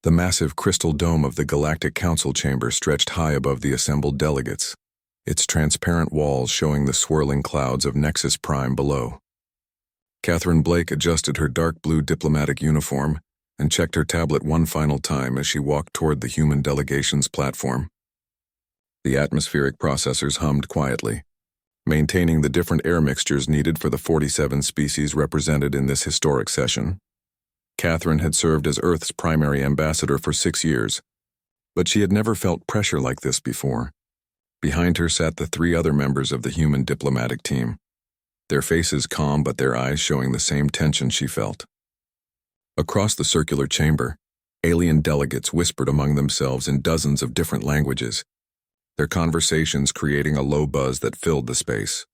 The massive crystal dome of the Galactic Council chamber stretched high above the assembled delegates, its transparent walls showing the swirling clouds of Nexus Prime below. Catherine Blake adjusted her dark blue diplomatic uniform and checked her tablet one final time as she walked toward the human delegation's platform. The atmospheric processors hummed quietly, maintaining the different air mixtures needed for the 47 species represented in this historic session. Catherine had served as Earth's primary ambassador for 6 years, but she had never felt pressure like this before. Behind her sat the 3 other members of the human diplomatic team, their faces calm but their eyes showing the same tension she felt. Across the circular chamber, alien delegates whispered among themselves in dozens of different languages, their conversations creating a low buzz that filled the space.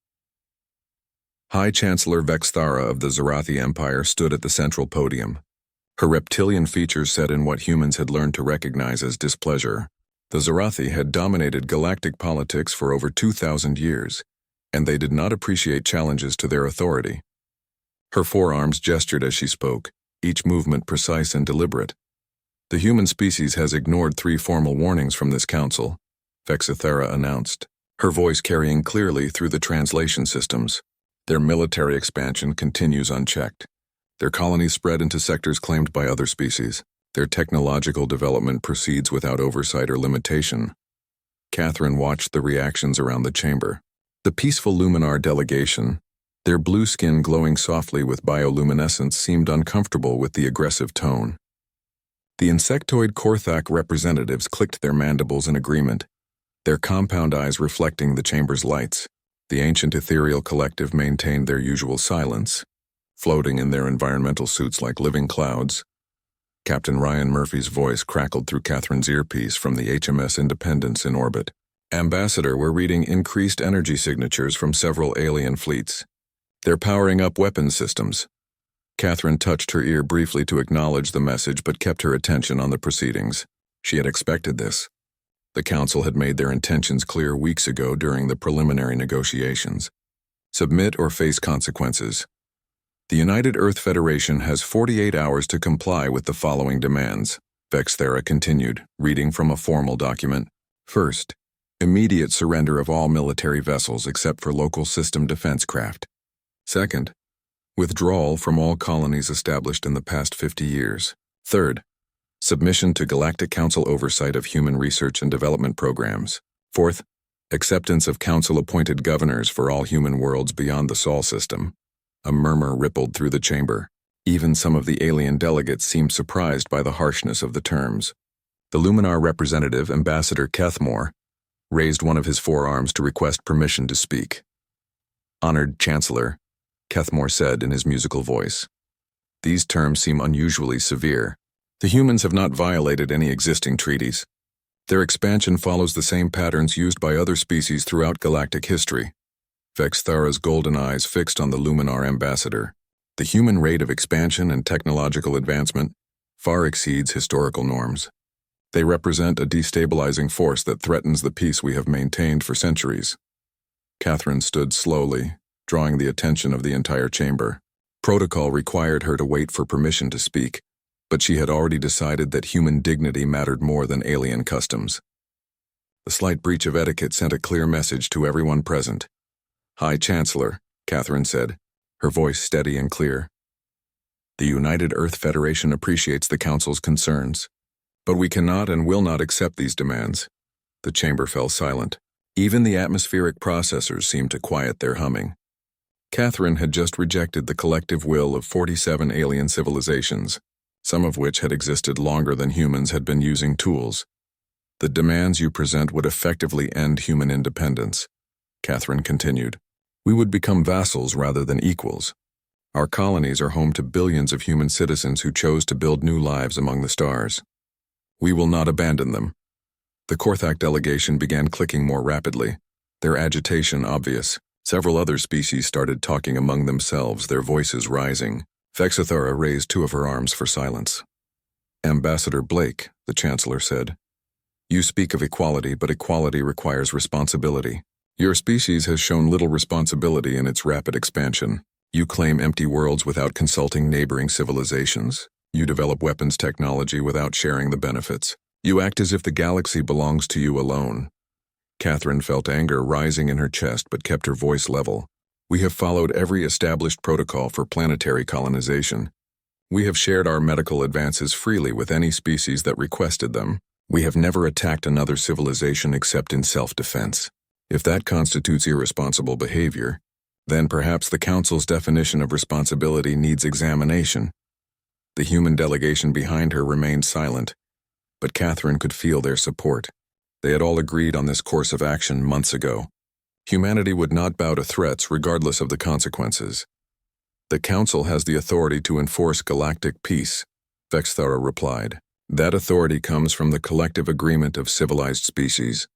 High Chancellor Vexthara of the Zarathi Empire stood at the central podium, her reptilian features set in what humans had learned to recognize as displeasure. The Zarathi had dominated galactic politics for over 2,000 years, and they did not appreciate challenges to their authority. Her forearms gestured as she spoke, each movement precise and deliberate. The human species has ignored 3 formal warnings from this council, Vexthara announced, her voice carrying clearly through the translation systems. Their military expansion continues unchecked. Their colonies spread into sectors claimed by other species. Their technological development proceeds without oversight or limitation. Catherine watched the reactions around the chamber. The peaceful Luminar delegation, their blue skin glowing softly with bioluminescence, seemed uncomfortable with the aggressive tone. The insectoid Korthak representatives clicked their mandibles in agreement, their compound eyes reflecting the chamber's lights. The ancient ethereal collective maintained their usual silence, floating in their environmental suits like living clouds. Captain Ryan Murphy's voice crackled through Catherine's earpiece from the HMS Independence in orbit. Ambassador, we're reading increased energy signatures from several alien fleets. They're powering up weapons systems. Catherine touched her ear briefly to acknowledge the message but kept her attention on the proceedings. She had expected this. The Council had made their intentions clear weeks ago during the preliminary negotiations. Submit or face consequences. The United Earth Federation has 48 hours to comply with the following demands, Vexthara continued, reading from a formal document. First, immediate surrender of all military vessels except for local system defense craft. Second, withdrawal from all colonies established in the past 50 years. Third, submission to Galactic Council oversight of human research and development programs. Fourth, acceptance of Council-appointed governors for all human worlds beyond the Sol system. A murmur rippled through the chamber. Even some of the alien delegates seemed surprised by the harshness of the terms. The Luminar representative, Ambassador Kethmore, raised one of his forearms to request permission to speak. Honored Chancellor, Kethmore said in his musical voice. These terms seem unusually severe. The humans have not violated any existing treaties. Their expansion follows the same patterns used by other species throughout galactic history. Vexthara's golden eyes fixed on the Luminar ambassador. The human rate of expansion and technological advancement far exceeds historical norms. They represent a destabilizing force that threatens the peace we have maintained for centuries. Catherine stood slowly, drawing the attention of the entire chamber. Protocol required her to wait for permission to speak, but she had already decided that human dignity mattered more than alien customs. The slight breach of etiquette sent a clear message to everyone present. High Chancellor, Catherine said, her voice steady and clear. The United Earth Federation appreciates the Council's concerns, but we cannot and will not accept these demands. The chamber fell silent. Even the atmospheric processors seemed to quiet their humming. Catherine had just rejected the collective will of 47 alien civilizations, some of which had existed longer than humans had been using tools. The demands you present would effectively end human independence, Catherine continued. We would become vassals rather than equals. Our colonies are home to billions of human citizens who chose to build new lives among the stars. We will not abandon them. The Korthak delegation began clicking more rapidly, their agitation obvious. Several other species started talking among themselves, their voices rising. Vexthara raised 2 of her arms for silence. Ambassador Blake, the Chancellor said, you speak of equality, but equality requires responsibility. Your species has shown little responsibility in its rapid expansion. You claim empty worlds without consulting neighboring civilizations. You develop weapons technology without sharing the benefits. You act as if the galaxy belongs to you alone. Catherine felt anger rising in her chest but kept her voice level. We have followed every established protocol for planetary colonization. We have shared our medical advances freely with any species that requested them. We have never attacked another civilization except in self-defense. If that constitutes irresponsible behavior, then perhaps the Council's definition of responsibility needs examination. The human delegation behind her remained silent, but Catherine could feel their support. They had all agreed on this course of action months ago. Humanity would not bow to threats regardless of the consequences. The Council has the authority to enforce galactic peace, Vexthara replied. That authority comes from the collective agreement of civilized species.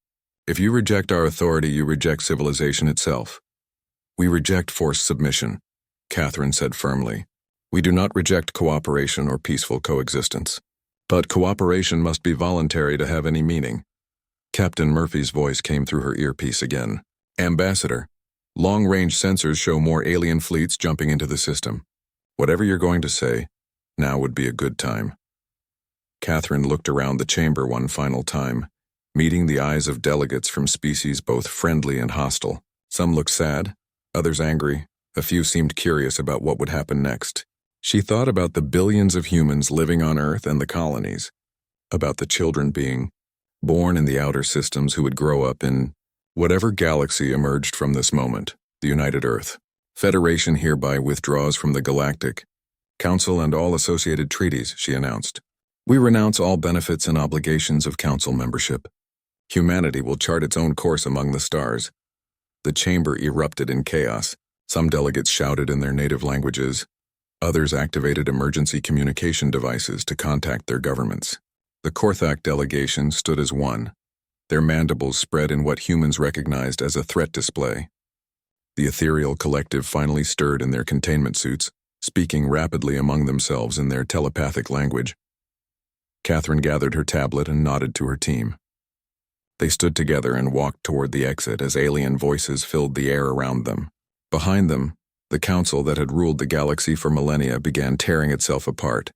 If you reject our authority, you reject civilization itself. We reject forced submission, Catherine said firmly. We do not reject cooperation or peaceful coexistence. But cooperation must be voluntary to have any meaning. Captain Murphy's voice came through her earpiece again. Ambassador, long-range sensors show more alien fleets jumping into the system. Whatever you're going to say, now would be a good time. Catherine looked around the chamber one final time, meeting the eyes of delegates from species both friendly and hostile. Some looked sad, others angry, a few seemed curious about what would happen next. She thought about the billions of humans living on Earth and the colonies, about the children being born in the outer systems who would grow up in whatever galaxy emerged from this moment, the United Earth. Federation hereby withdraws from the Galactic Council and all associated treaties, she announced. We renounce all benefits and obligations of Council membership. Humanity will chart its own course among the stars. The chamber erupted in chaos. Some delegates shouted in their native languages. Others activated emergency communication devices to contact their governments. The Korthak delegation stood as one, their mandibles spread in what humans recognized as a threat display. The ethereal collective finally stirred in their containment suits, speaking rapidly among themselves in their telepathic language. Catherine gathered her tablet and nodded to her team. They stood together and walked toward the exit as alien voices filled the air around them. Behind them, the council that had ruled the galaxy for millennia began tearing itself apart,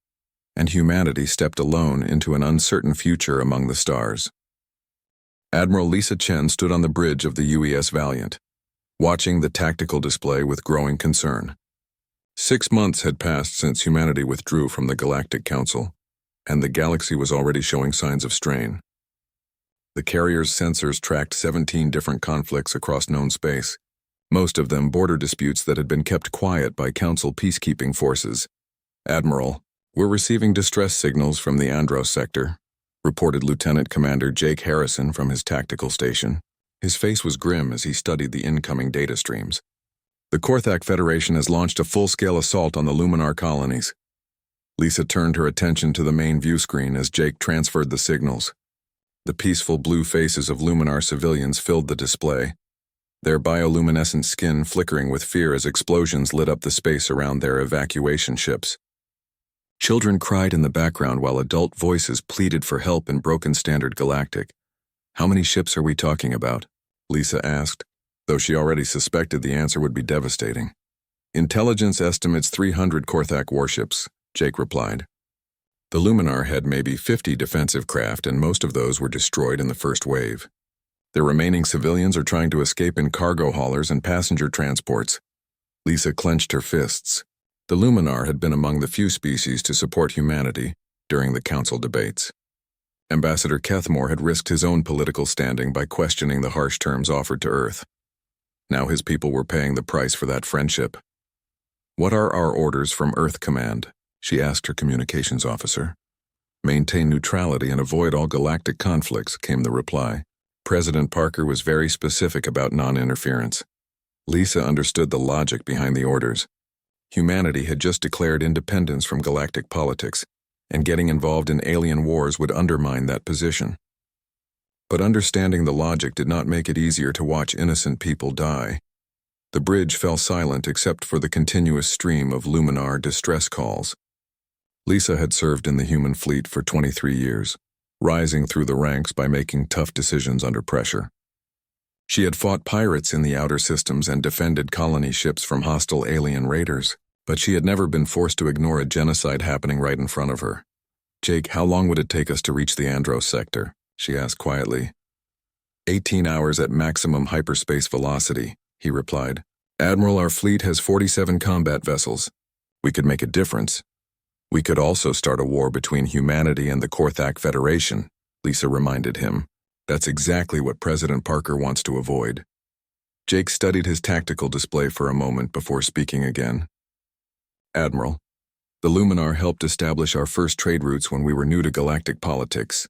and humanity stepped alone into an uncertain future among the stars. Admiral Lisa Chen stood on the bridge of the UES Valiant, watching the tactical display with growing concern. 6 months had passed since humanity withdrew from the Galactic Council, and the galaxy was already showing signs of strain. The carrier's sensors tracked 17 different conflicts across known space, most of them border disputes that had been kept quiet by Council peacekeeping forces. Admiral, we're receiving distress signals from the Andros sector, reported Lieutenant Commander Jake Harrison from his tactical station. His face was grim as he studied the incoming data streams. The Korthak Federation has launched a full-scale assault on the Luminar colonies. Lisa turned her attention to the main view screen as Jake transferred the signals. The peaceful blue faces of Luminar civilians filled the display, their bioluminescent skin flickering with fear as explosions lit up the space around their evacuation ships. Children cried in the background while adult voices pleaded for help in broken Standard Galactic. How many ships are we talking about? Lisa asked, though she already suspected the answer would be devastating. Intelligence estimates 300 Korthak warships, Jake replied. The Luminar had maybe 50 defensive craft, and most of those were destroyed in the first wave. The remaining civilians are trying to escape in cargo haulers and passenger transports. Lisa clenched her fists. The Luminar had been among the few species to support humanity during the council debates. Ambassador Kethmore had risked his own political standing by questioning the harsh terms offered to Earth. Now his people were paying the price for that friendship. What are our orders from Earth Command? She asked her communications officer. Maintain neutrality and avoid all galactic conflicts, came the reply. President Parker was very specific about non-interference. Lisa understood the logic behind the orders. Humanity had just declared independence from galactic politics, and getting involved in alien wars would undermine that position. But understanding the logic did not make it easier to watch innocent people die. The bridge fell silent except for the continuous stream of Luminar distress calls. Lisa had served in the human fleet for 23 years, rising through the ranks by making tough decisions under pressure. She had fought pirates in the outer systems and defended colony ships from hostile alien raiders. But she had never been forced to ignore a genocide happening right in front of her. "Jake, how long would it take us to reach the Andros sector?" she asked quietly. 18 hours at maximum hyperspace velocity, he replied. "Admiral, our fleet has 47 combat vessels. We could make a difference. We could also start a war between humanity and the Korthak Federation," Lisa reminded him. "That's exactly what President Parker wants to avoid." Jake studied his tactical display for a moment before speaking again. "Admiral, the Luminar helped establish our first trade routes when we were new to galactic politics.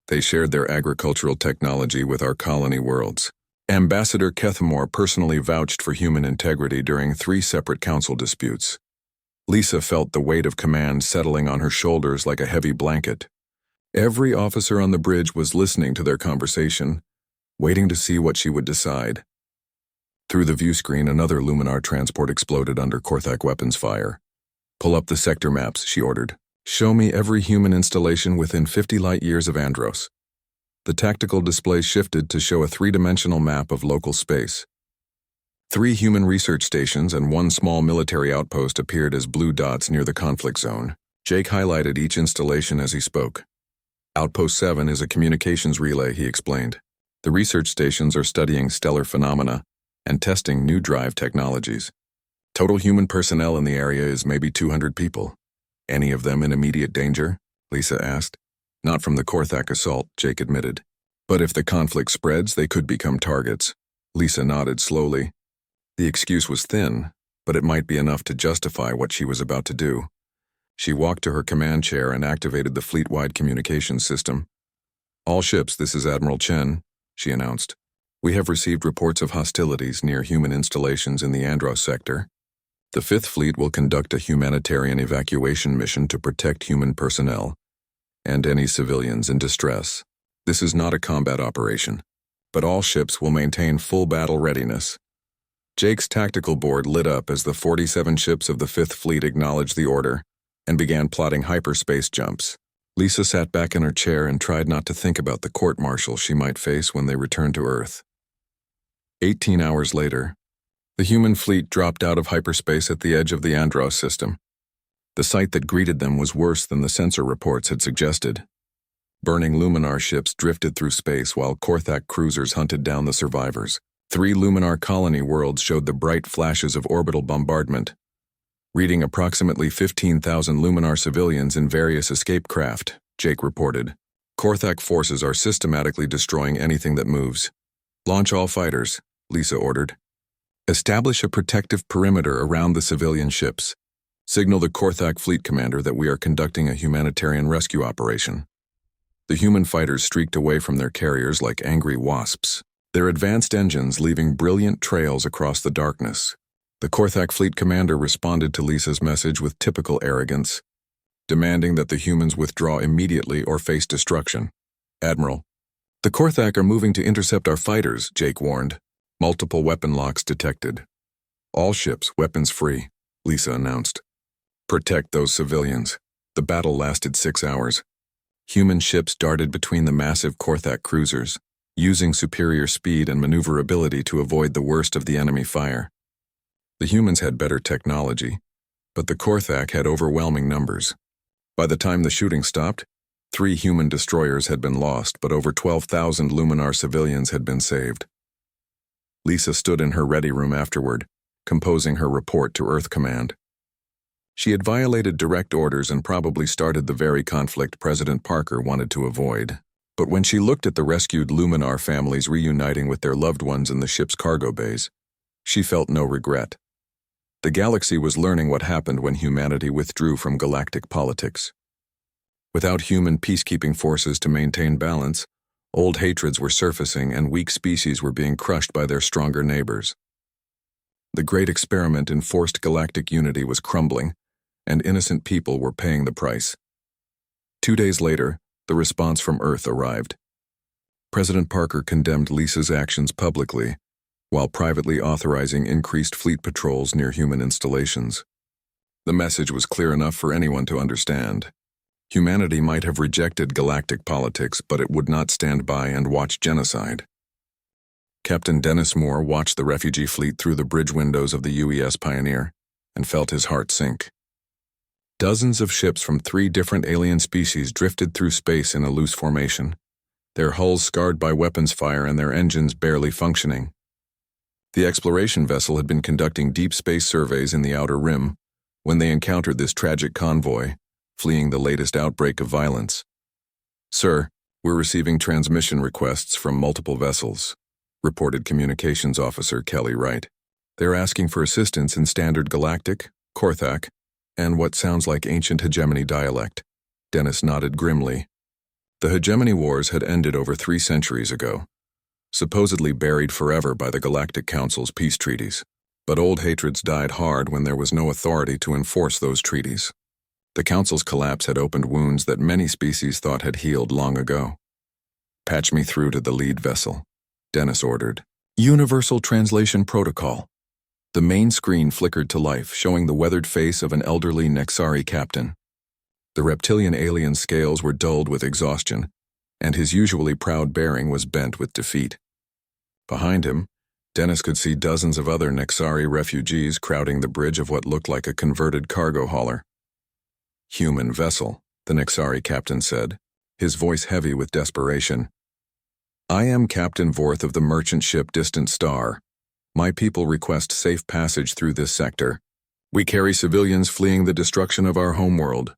They shared their agricultural technology with our colony worlds. Ambassador Kethamore personally vouched for human integrity during 3 separate council disputes." Lisa felt the weight of command settling on her shoulders like a heavy blanket. Every officer on the bridge was listening to their conversation, waiting to see what she would decide. Through the view screen, another Luminar transport exploded under Korthak weapons fire. "Pull up the sector maps," she ordered. "Show me every human installation within 50 light-years of Andros." The tactical display shifted to show a 3-dimensional map of local space. 3 human research stations and 1 small military outpost appeared as blue dots near the conflict zone. Jake highlighted each installation as he spoke. "Outpost 7 is a communications relay," he explained. "The research stations are studying stellar phenomena and testing new drive technologies. Total human personnel in the area is maybe 200 people. Any of them in immediate danger?" Lisa asked. "Not from the Korthak assault," Jake admitted. "But if the conflict spreads, they could become targets." Lisa nodded slowly. The excuse was thin, but it might be enough to justify what she was about to do. She walked to her command chair and activated the fleet-wide communications system. "All ships, this is Admiral Chen," she announced. "We have received reports of hostilities near human installations in the Andros sector. The 5th Fleet will conduct a humanitarian evacuation mission to protect human personnel and any civilians in distress. This is not a combat operation, but all ships will maintain full battle readiness." Jake's tactical board lit up as the 47 ships of the 5th Fleet acknowledged the order and began plotting hyperspace jumps. Lisa sat back in her chair and tried not to think about the court-martial she might face when they returned to Earth. 18 hours later, the human fleet dropped out of hyperspace at the edge of the Andros system. The sight that greeted them was worse than the sensor reports had suggested. Burning Luminar ships drifted through space while Korthak cruisers hunted down the survivors. 3 Luminar colony worlds showed the bright flashes of orbital bombardment, reading approximately 15,000 Luminar civilians in various escape craft, Jake reported. "Korthak forces are systematically destroying anything that moves." "Launch all fighters," Lisa ordered. "Establish a protective perimeter around the civilian ships. Signal the Korthak fleet commander that we are conducting a humanitarian rescue operation." The human fighters streaked away from their carriers like angry wasps, their advanced engines leaving brilliant trails across the darkness. The Korthak fleet commander responded to Lisa's message with typical arrogance, demanding that the humans withdraw immediately or face destruction. "Admiral, the Korthak are moving to intercept our fighters," Jake warned. Multiple weapon locks detected. "All ships, weapons free," Lisa announced. "Protect those civilians." The battle lasted 6 hours. Human ships darted between the massive Korthak cruisers, using superior speed and maneuverability to avoid the worst of the enemy fire. The humans had better technology, but the Korthak had overwhelming numbers. By the time the shooting stopped, 3 human destroyers had been lost, but over 12,000 Luminar civilians had been saved. Lisa stood in her ready room afterward, composing her report to Earth Command. She had violated direct orders and probably started the very conflict President Parker wanted to avoid. But when she looked at the rescued Luminar families reuniting with their loved ones in the ship's cargo bays, she felt no regret. The galaxy was learning what happened when humanity withdrew from galactic politics. Without human peacekeeping forces to maintain balance, old hatreds were surfacing and weak species were being crushed by their stronger neighbors. The great experiment in forced galactic unity was crumbling, and innocent people were paying the price. 2 days later, the response from Earth arrived. President Parker condemned Lisa's actions publicly, while privately authorizing increased fleet patrols near human installations. The message was clear enough for anyone to understand. Humanity might have rejected galactic politics, but it would not stand by and watch genocide. Captain Dennis Moore watched the refugee fleet through the bridge windows of the UES Pioneer. and felt his heart sink. Dozens of ships from 3 different alien species drifted through space in a loose formation, their hulls scarred by weapons fire and their engines barely functioning. The exploration vessel had been conducting deep space surveys in the outer rim when they encountered this tragic convoy, fleeing the latest outbreak of violence. "Sir, we're receiving transmission requests from multiple vessels," reported Communications Officer Kelly Wright. "They're asking for assistance in Standard Galactic, Korthak, and what sounds like ancient hegemony dialect." Dennis nodded grimly. The hegemony wars had ended over 3 centuries ago, supposedly buried forever by the Galactic Council's peace treaties. But old hatreds died hard when there was no authority to enforce those treaties. The Council's collapse had opened wounds that many species thought had healed long ago. "Patch me through to the lead vessel," Dennis ordered. "Universal Translation Protocol." The main screen flickered to life, showing the weathered face of an elderly Nexari captain. The reptilian alien's scales were dulled with exhaustion, and his usually proud bearing was bent with defeat. Behind him, Dennis could see dozens of other Nexari refugees crowding the bridge of what looked like a converted cargo hauler. "Human vessel," the Nexari captain said, his voice heavy with desperation. "I am Captain Vorth of the merchant ship Distant Star. My people request safe passage through this sector. We carry civilians fleeing the destruction of our homeworld."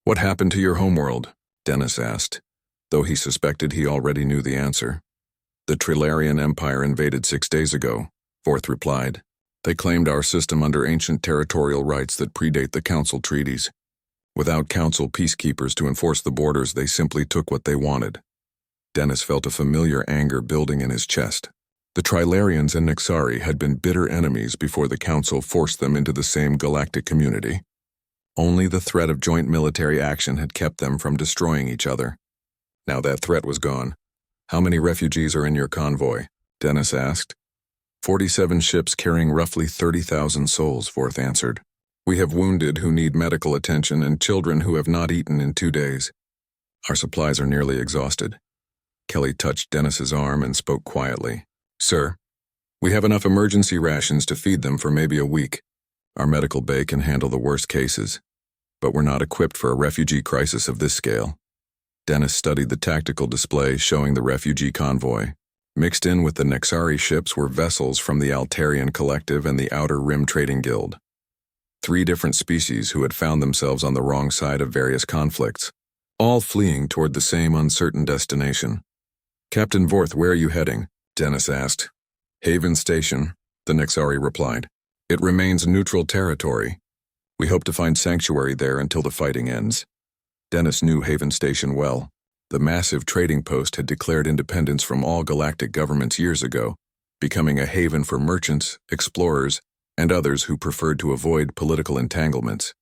"What happened to your homeworld?" Dennis asked, though he suspected he already knew the answer. "The Trilarian Empire invaded 6 days ago," Vorth replied. "They claimed our system under ancient territorial rights that predate the Council treaties. Without Council peacekeepers to enforce the borders, they simply took what they wanted." Dennis felt a familiar anger building in his chest. The Trilarians and Nexari had been bitter enemies before the Council forced them into the same galactic community. Only the threat of joint military action had kept them from destroying each other. Now that threat was gone. "How many refugees are in your convoy?" Dennis asked. 47 ships carrying roughly 30,000 souls, Vorth answered. "We have wounded who need medical attention and children who have not eaten in 2 days. Our supplies are nearly exhausted." Kelly touched Dennis's arm and spoke quietly. "Sir, we have enough emergency rations to feed them for maybe a week. Our medical bay can handle the worst cases, but we're not equipped for a refugee crisis of this scale." Dennis studied the tactical display showing the refugee convoy. Mixed in with the Nexari ships were vessels from the Altarian Collective and the Outer Rim Trading Guild. 3 different species who had found themselves on the wrong side of various conflicts, all fleeing toward the same uncertain destination. "Captain Vorth, where are you heading?" Dennis asked. "Haven Station," the Nexari replied. "It remains neutral territory. We hope to find sanctuary there until the fighting ends." Dennis knew Haven Station well. The massive trading post had declared independence from all galactic governments years ago, becoming a haven for merchants, explorers, and others who preferred to avoid political entanglements.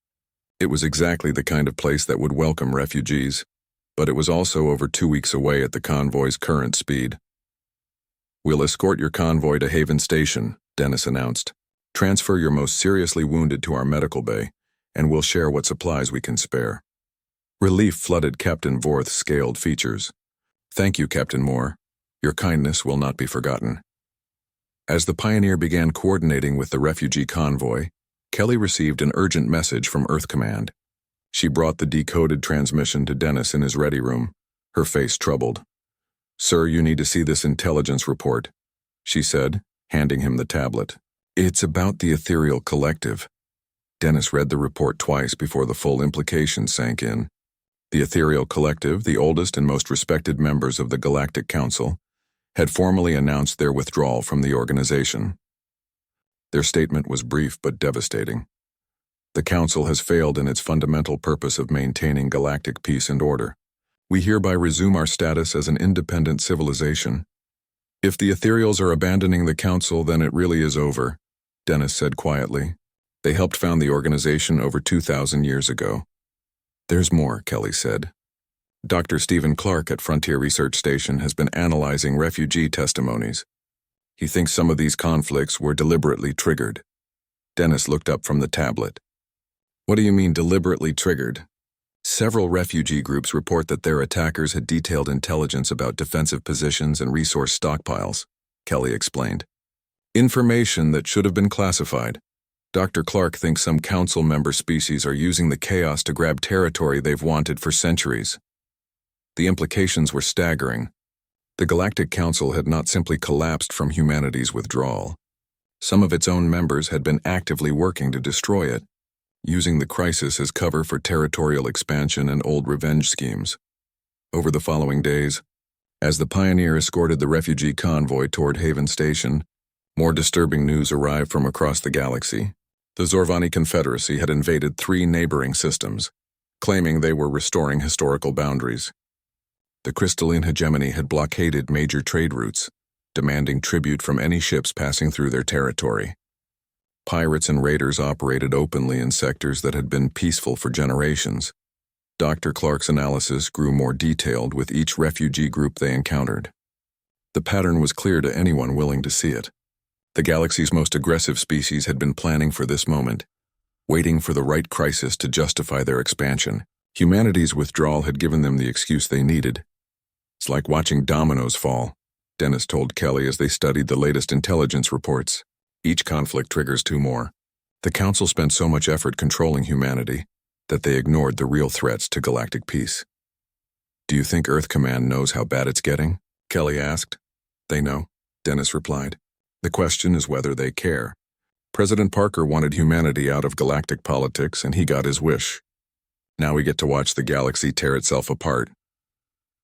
It was exactly the kind of place that would welcome refugees, but it was also over 2 weeks away at the convoy's current speed. "We'll escort your convoy to Haven Station," Dennis announced. "Transfer your most seriously wounded to our medical bay, and we'll share what supplies we can spare." Relief flooded Captain Vorth's scaled features. "Thank you, Captain Moore. Your kindness will not be forgotten." As the Pioneer began coordinating with the refugee convoy, Kelly received an urgent message from Earth Command. She brought the decoded transmission to Dennis in his ready room, her face troubled. "Sir, you need to see this intelligence report," she said, handing him the tablet. "It's about the Ethereal Collective." Dennis read the report twice before the full implications sank in. The Ethereal Collective, the oldest and most respected members of the Galactic Council, had formally announced their withdrawal from the organization. Their statement was brief but devastating. "The Council has failed in its fundamental purpose of maintaining galactic peace and order. We hereby resume our status as an independent civilization." "If the Ethereals are abandoning the Council, then it really is over," Dennis said quietly. "They helped found the organization over 2,000 years ago." "There's more," Kelly said. "Dr. Stephen Clark at Frontier Research Station has been analyzing refugee testimonies. He thinks some of these conflicts were deliberately triggered." Dennis looked up from the tablet. "What do you mean deliberately triggered?" "Several refugee groups report that their attackers had detailed intelligence about defensive positions and resource stockpiles," Kelly explained. "Information that should have been classified." Dr. Clark thinks some council member species are using the chaos to grab territory they've wanted for centuries. The implications were staggering. The Galactic Council had not simply collapsed from humanity's withdrawal. Some of its own members had been actively working to destroy it, using the crisis as cover for territorial expansion and old revenge schemes. Over the following days, as the Pioneer escorted the refugee convoy toward Haven Station, more disturbing news arrived from across the galaxy. The Zorvani Confederacy had invaded 3 neighboring systems, claiming they were restoring historical boundaries. The Crystalline Hegemony had blockaded major trade routes, demanding tribute from any ships passing through their territory. Pirates and raiders operated openly in sectors that had been peaceful for generations. Dr. Clark's analysis grew more detailed with each refugee group they encountered. The pattern was clear to anyone willing to see it. The galaxy's most aggressive species had been planning for this moment, waiting for the right crisis to justify their expansion. Humanity's withdrawal had given them the excuse they needed. It's like watching dominoes fall, Dennis told Kelly as they studied the latest intelligence reports. Each conflict triggers 2 more. The Council spent so much effort controlling humanity that they ignored the real threats to galactic peace. Do you think Earth Command knows how bad it's getting? Kelly asked. They know, Dennis replied. The question is whether they care. President Parker wanted humanity out of galactic politics, and he got his wish. Now we get to watch the galaxy tear itself apart.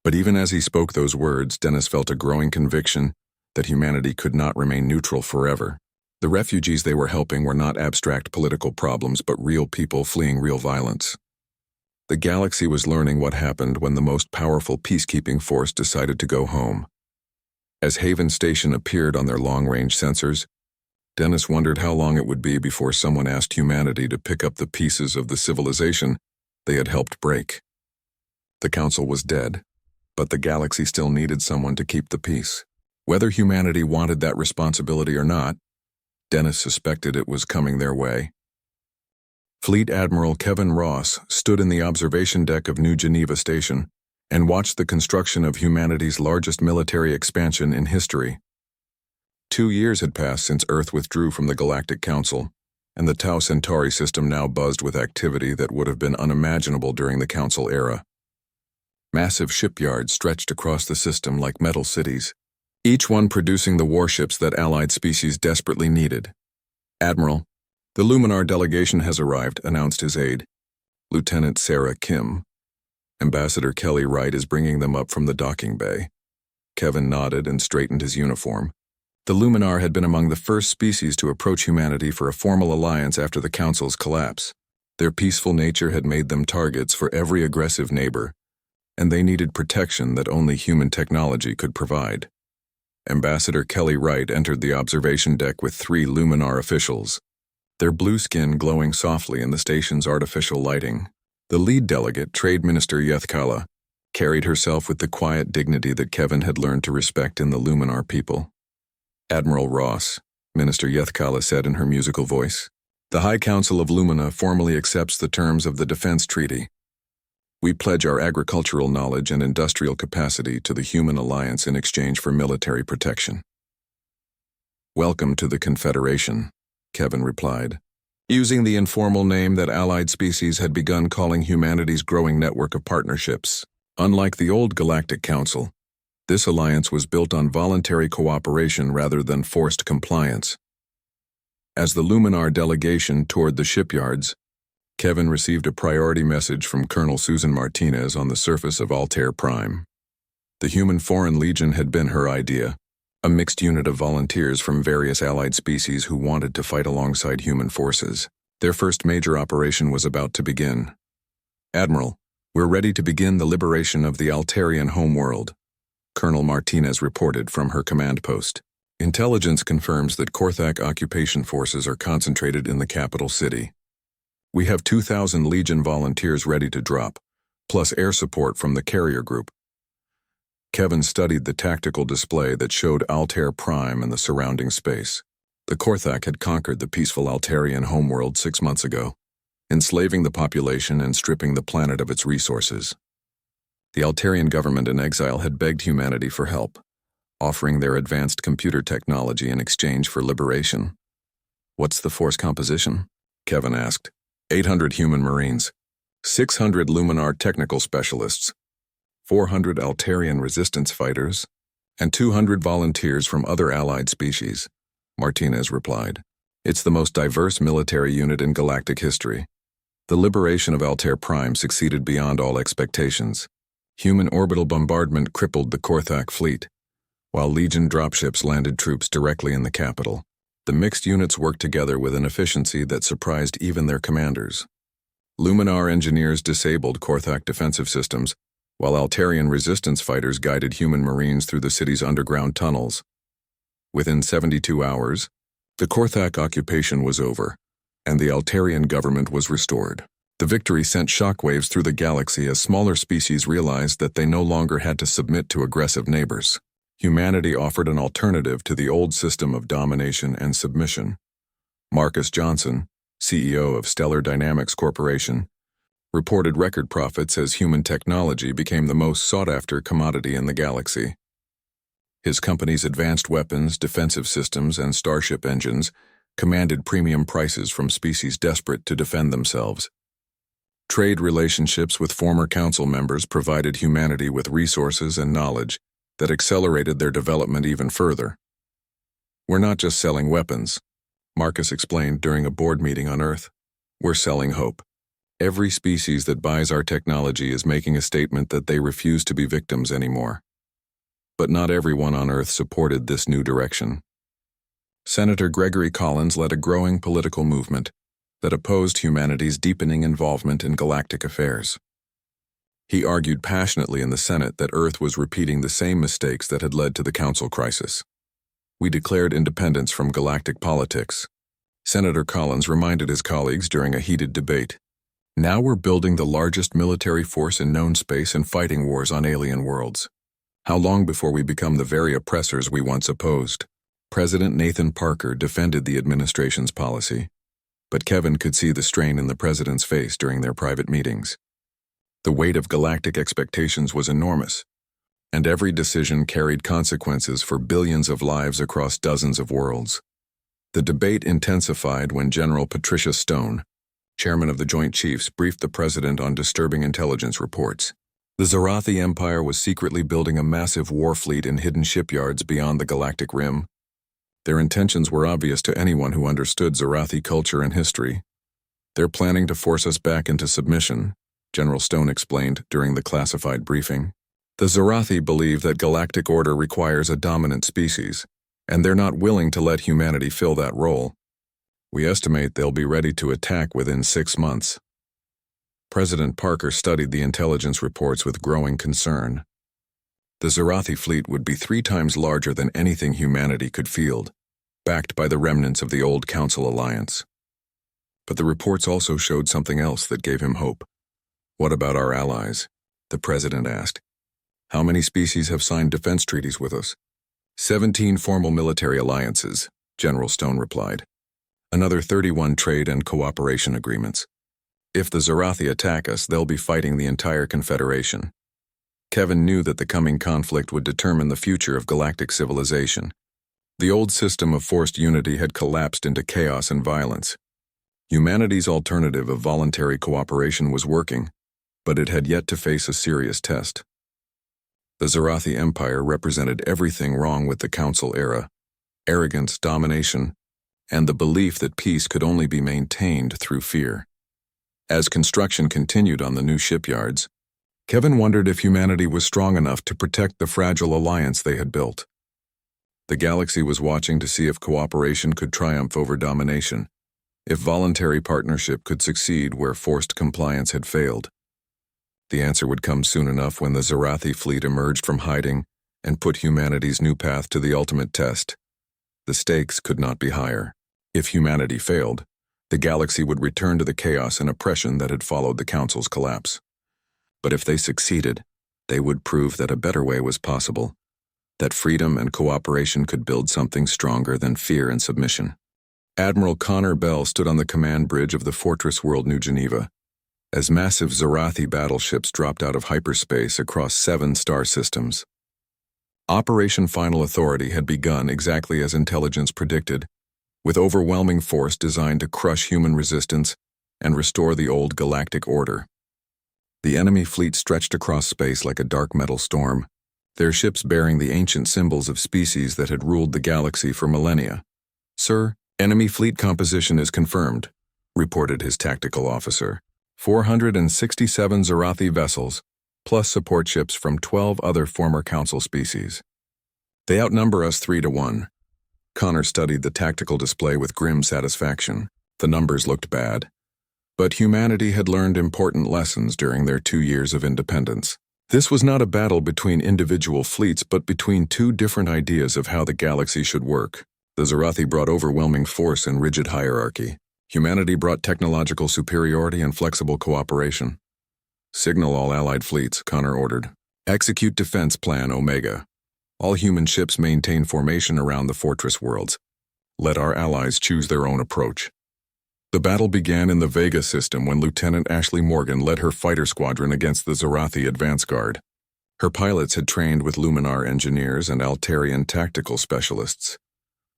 But even as he spoke those words, Dennis felt a growing conviction that humanity could not remain neutral forever. The refugees they were helping were not abstract political problems, but real people fleeing real violence. The galaxy was learning what happened when the most powerful peacekeeping force decided to go home. As Haven Station appeared on their long-range sensors, Dennis wondered how long it would be before someone asked humanity to pick up the pieces of the civilization they had helped break. The Council was dead, but the galaxy still needed someone to keep the peace. Whether humanity wanted that responsibility or not, Dennis suspected it was coming their way. Fleet Admiral Kevin Ross stood in the observation deck of New Geneva Station and watched the construction of humanity's largest military expansion in history. 2 years had passed since Earth withdrew from the Galactic Council, and the Tau Centauri system now buzzed with activity that would have been unimaginable during the Council era. Massive shipyards stretched across the system like metal cities, each one producing the warships that allied species desperately needed. Admiral, the Luminar delegation has arrived, announced his aide, Lieutenant Sarah Kim. Ambassador Kelly Wright is bringing them up from the docking bay. Kevin nodded and straightened his uniform. The Luminar had been among the first species to approach humanity for a formal alliance after the Council's collapse. Their peaceful nature had made them targets for every aggressive neighbor, and they needed protection that only human technology could provide. Ambassador Kelly Wright entered the observation deck with 3 Luminar officials, their blue skin glowing softly in the station's artificial lighting. The lead delegate, Trade Minister Yethkala, carried herself with the quiet dignity that Kevin had learned to respect in the Luminar people. Admiral Ross, Minister Yethkala said in her musical voice, the High Council of Lumina formally accepts the terms of the Defense Treaty. We pledge our agricultural knowledge and industrial capacity to the Human Alliance in exchange for military protection. Welcome to the Confederation, Kevin replied, using the informal name that allied species had begun calling humanity's growing network of partnerships. Unlike the old Galactic Council, this alliance was built on voluntary cooperation rather than forced compliance. As the Luminar delegation toured the shipyards, Kevin received a priority message from Colonel Susan Martinez on the surface of Altair Prime. The Human Foreign Legion had been her idea, a mixed unit of volunteers from various allied species who wanted to fight alongside human forces. Their first major operation was about to begin. Admiral, we're ready to begin the liberation of the Altarian homeworld, Colonel Martinez reported from her command post. Intelligence confirms that Korthak occupation forces are concentrated in the capital city. We have 2,000 Legion volunteers ready to drop, plus air support from the carrier group. Kevin studied the tactical display that showed Altair Prime and the surrounding space. The Korthak had conquered the peaceful Altarian homeworld 6 months ago, enslaving the population and stripping the planet of its resources. The Altarian government in exile had begged humanity for help, offering their advanced computer technology in exchange for liberation. What's the force composition? Kevin asked. 800 human Marines, 600 Luminar technical specialists, 400 Altarian resistance fighters, and 200 volunteers from other allied species, Martinez replied. It's the most diverse military unit in galactic history. The liberation of Altair Prime succeeded beyond all expectations. Human orbital bombardment crippled the Korthak fleet, while Legion dropships landed troops directly in the capital. The mixed units worked together with an efficiency that surprised even their commanders. Luminar engineers disabled Korthak defensive systems, while Altarian resistance fighters guided human Marines through the city's underground tunnels. Within 72 hours, the Korthak occupation was over, and the Altarian government was restored. The victory sent shockwaves through the galaxy as smaller species realized that they no longer had to submit to aggressive neighbors. Humanity offered an alternative to the old system of domination and submission. Marcus Johnson, CEO of Stellar Dynamics Corporation, reported record profits as human technology became the most sought-after commodity in the galaxy. His company's advanced weapons, defensive systems, and starship engines commanded premium prices from species desperate to defend themselves. Trade relationships with former council members provided humanity with resources and knowledge that accelerated their development even further. We're not just selling weapons, Marcus explained during a board meeting on Earth. We're selling hope. Every species that buys our technology is making a statement that they refuse to be victims anymore. But not everyone on Earth supported this new direction. Senator Gregory Collins led a growing political movement that opposed humanity's deepening involvement in galactic affairs. He argued passionately in the Senate that Earth was repeating the same mistakes that had led to the Council crisis. We declared independence from galactic politics. Senator Collins reminded his colleagues during a heated debate. Now we're building the largest military force in known space and fighting wars on alien worlds. How long before we become the very oppressors we once opposed? President Nathan Parker defended the administration's policy, but Kevin could see the strain in the president's face during their private meetings. The weight of galactic expectations was enormous, and every decision carried consequences for billions of lives across dozens of worlds. The debate intensified when General Patricia Stone, chairman of the Joint Chiefs, briefed the president on disturbing intelligence reports. The Zarathi Empire was secretly building a massive war fleet in hidden shipyards beyond the galactic rim. Their intentions were obvious to anyone who understood Zarathi culture and history. They're planning to force us back into submission, General Stone explained during the classified briefing. The Zarathi believe that galactic order requires a dominant species, and they're not willing to let humanity fill that role. We estimate they'll be ready to attack within 6 months. President Parker studied the intelligence reports with growing concern. The Zarathi fleet would be 3 times larger than anything humanity could field, backed by the remnants of the old Council alliance. But the reports also showed something else that gave him hope. What about our allies? The president asked. How many species have signed defense treaties with us? 17 formal military alliances, General Stone replied. Another 31 trade and cooperation agreements. If the Zarathi attack us, they'll be fighting the entire Confederation. Kevin knew that the coming conflict would determine the future of galactic civilization. The old system of forced unity had collapsed into chaos and violence. Humanity's alternative of voluntary cooperation was working, but it had yet to face a serious test. The Zarathi Empire represented everything wrong with the Council era: arrogance, domination, and the belief that peace could only be maintained through fear. As construction continued on the new shipyards, Kevin wondered if humanity was strong enough to protect the fragile alliance they had built. The galaxy was watching to see if cooperation could triumph over domination, if voluntary partnership could succeed where forced compliance had failed. The answer would come soon enough when the Zarathi fleet emerged from hiding and put humanity's new path to the ultimate test. The stakes could not be higher. If humanity failed, the galaxy would return to the chaos and oppression that had followed the Council's collapse. But if they succeeded, they would prove that a better way was possible, that freedom and cooperation could build something stronger than fear and submission. Admiral Connor Bell stood on the command bridge of the Fortress World New Geneva, as massive Zarathi battleships dropped out of hyperspace across 7 star systems. Operation Final Authority had begun exactly as intelligence predicted, with overwhelming force designed to crush human resistance and restore the old galactic order. The enemy fleet stretched across space like a dark metal storm, their ships bearing the ancient symbols of species that had ruled the galaxy for millennia. "Sir, enemy fleet composition is confirmed," reported his tactical officer. 467 Zorathi vessels, plus support ships from 12 other former Council species. "They outnumber us 3-1. Connor studied the tactical display with grim satisfaction. The numbers looked bad. But humanity had learned important lessons during their 2 years of independence. This was not a battle between individual fleets, but between two different ideas of how the galaxy should work. The Zorathi brought overwhelming force and rigid hierarchy. Humanity brought technological superiority and flexible cooperation. "Signal all allied fleets," Connor ordered. "Execute Defense Plan Omega. All human ships maintain formation around the fortress worlds. Let our allies choose their own approach." The battle began in the Vega system when Lieutenant Ashley Morgan led her fighter squadron against the Zorathi advance guard. Her pilots had trained with Luminar engineers and Altarian tactical specialists,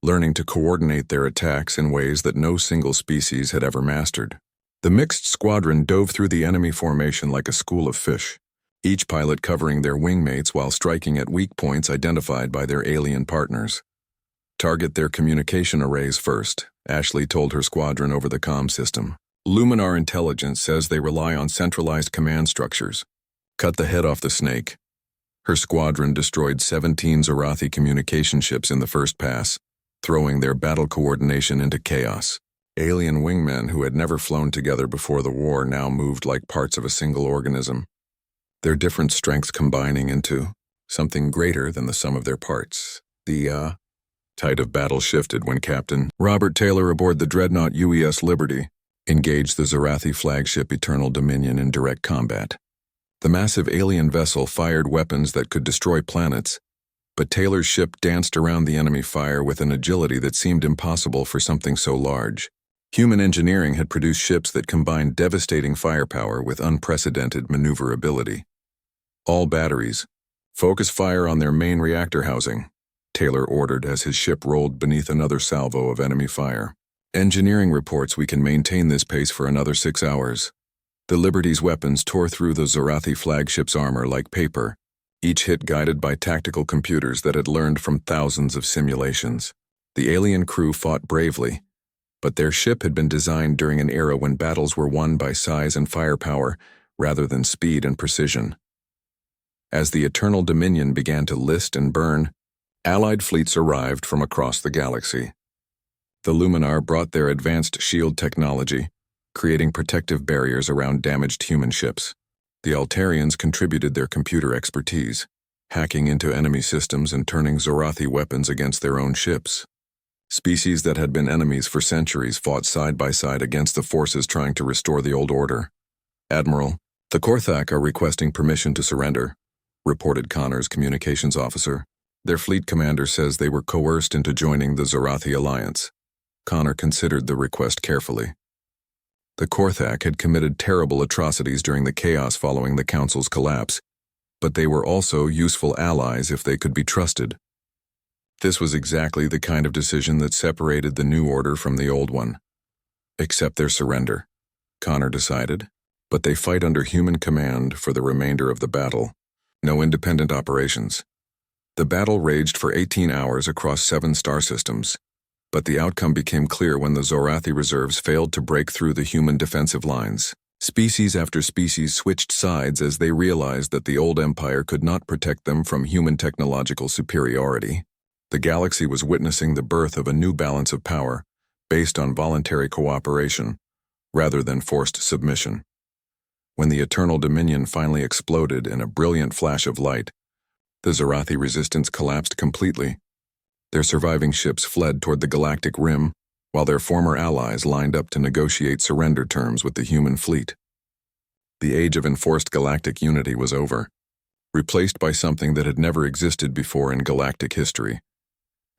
learning to coordinate their attacks in ways that no single species had ever mastered. The mixed squadron dove through the enemy formation like a school of fish, each pilot covering their wingmates while striking at weak points identified by their alien partners. "Target their communication arrays first," Ashley told her squadron over the comm system. "Luminar intelligence says they rely on centralized command structures. Cut the head off the snake." Her squadron destroyed 17 Zorathi communication ships in the first pass, throwing their battle coordination into chaos. Alien wingmen who had never flown together before the war now moved like parts of a single organism, their different strengths combining into something greater than the sum of their parts. The tide of battle shifted when Captain Robert Taylor aboard the dreadnought UES Liberty engaged the Zorathi flagship Eternal Dominion in direct combat. The massive alien vessel fired weapons that could destroy planets, but Taylor's ship danced around the enemy fire with an agility that seemed impossible for something so large. Human engineering had produced ships that combined devastating firepower with unprecedented maneuverability. "All batteries, focus fire on their main reactor housing," Taylor ordered as his ship rolled beneath another salvo of enemy fire. "Engineering reports we can maintain this pace for another 6 hours." The Liberty's weapons tore through the Zorathi flagship's armor like paper, each hit guided by tactical computers that had learned from thousands of simulations. The alien crew fought bravely, but their ship had been designed during an era when battles were won by size and firepower rather than speed and precision. As the Eternal Dominion began to list and burn, Allied fleets arrived from across the galaxy. The Luminar brought their advanced shield technology, creating protective barriers around damaged human ships. The Altarians contributed their computer expertise, hacking into enemy systems and turning Zorathi weapons against their own ships. Species that had been enemies for centuries fought side by side against the forces trying to restore the old order. "Admiral, the Korthak are requesting permission to surrender," reported Connor's communications officer. "Their fleet commander says they were coerced into joining the Zorathi alliance." Connor considered the request carefully. The Korthak had committed terrible atrocities during the chaos following the Council's collapse, but they were also useful allies if they could be trusted. This was exactly the kind of decision that separated the new order from the old one. "Accept their surrender," Connor decided, "but they fight under human command for the remainder of the battle. No independent operations." The battle raged for 18 hours across 7 star systems, but the outcome became clear when the Zorathi reserves failed to break through the human defensive lines. Species after species switched sides as they realized that the old empire could not protect them from human technological superiority. The galaxy was witnessing the birth of a new balance of power, based on voluntary cooperation, rather than forced submission. When the Eternal Dominion finally exploded in a brilliant flash of light, the Zorathi resistance collapsed completely. Their surviving ships fled toward the galactic rim, while their former allies lined up to negotiate surrender terms with the human fleet. The age of enforced galactic unity was over, replaced by something that had never existed before in galactic history.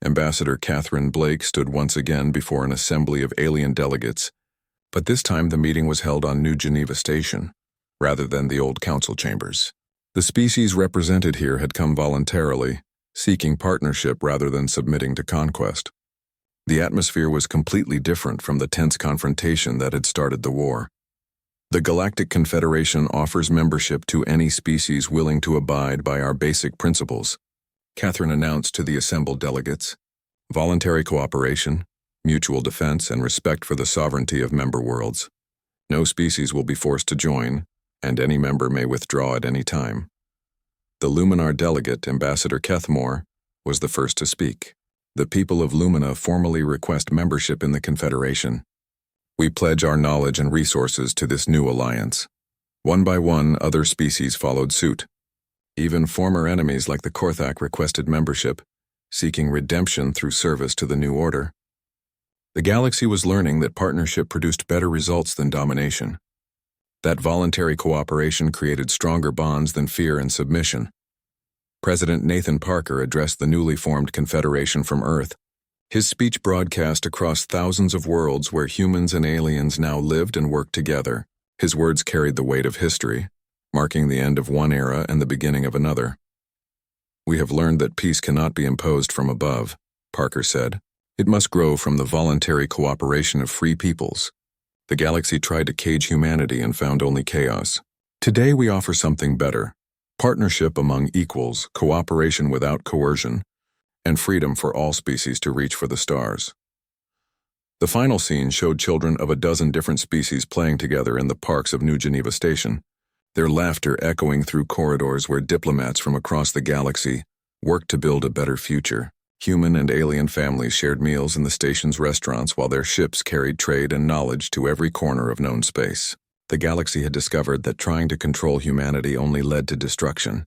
Ambassador Catherine Blake stood once again before an assembly of alien delegates, but this time the meeting was held on New Geneva Station, rather than the old council chambers. The species represented here had come voluntarily, seeking partnership rather than submitting to conquest. The atmosphere was completely different from the tense confrontation that had started the war. The Galactic Confederation offers membership to any species willing to abide by our basic principles, Catherine announced to the assembled delegates. Voluntary cooperation, mutual defense, and respect for the sovereignty of member worlds. No species will be forced to join, and any member may withdraw at any time. The Luminar delegate, Ambassador Kethmore, was the first to speak. The people of Lumina formally request membership in the Confederation. We pledge our knowledge and resources to this new alliance. One by one, other species followed suit. Even former enemies like the Korthak requested membership, seeking redemption through service to the new order. The galaxy was learning that partnership produced better results than domination. That voluntary cooperation created stronger bonds than fear and submission. President Nathan Parker addressed the newly formed Confederation from Earth. His speech broadcast across thousands of worlds where humans and aliens now lived and worked together. His words carried the weight of history, marking the end of one era and the beginning of another. We have learned that peace cannot be imposed from above, Parker said. It must grow from the voluntary cooperation of free peoples. The galaxy tried to cage humanity and found only chaos. Today we offer something better. Partnership among equals, cooperation without coercion, and freedom for all species to reach for the stars. The final scene showed children of a dozen different species playing together in the parks of New Geneva Station, their laughter echoing through corridors where diplomats from across the galaxy worked to build a better future. Human and alien families shared meals in the station's restaurants while their ships carried trade and knowledge to every corner of known space. The galaxy had discovered that trying to control humanity only led to destruction,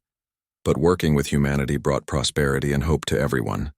but working with humanity brought prosperity and hope to everyone.